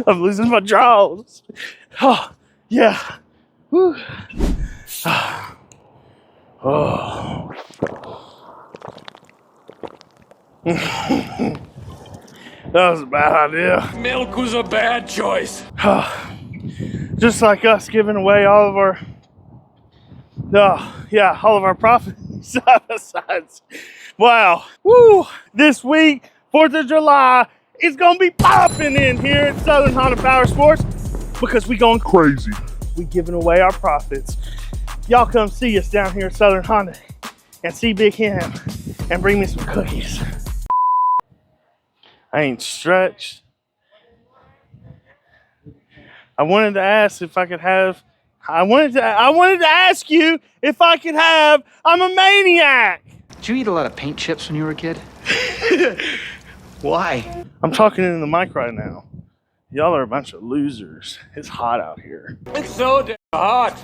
I'm losing my jaws. Oh, yeah. Whew. Oh. That was a bad idea. Milk was a bad choice. Just like us giving away all of our, all of our profit sides. Wow. Woo. This week, 4th of July, it's gonna be popping in here at Southern Honda Powersports because we going crazy. We giving away our profits. Y'all come see us down here at Southern Honda and see Big Ham and bring me some cookies. I ain't stretched. I wanted to ask if I could have, I wanted to ask you if I could have, I'm a maniac. Did you eat a lot of paint chips when you were a kid? Why? I'm talking in the mic right now. Y'all are a bunch of losers. It's hot out here. It's so damn hot.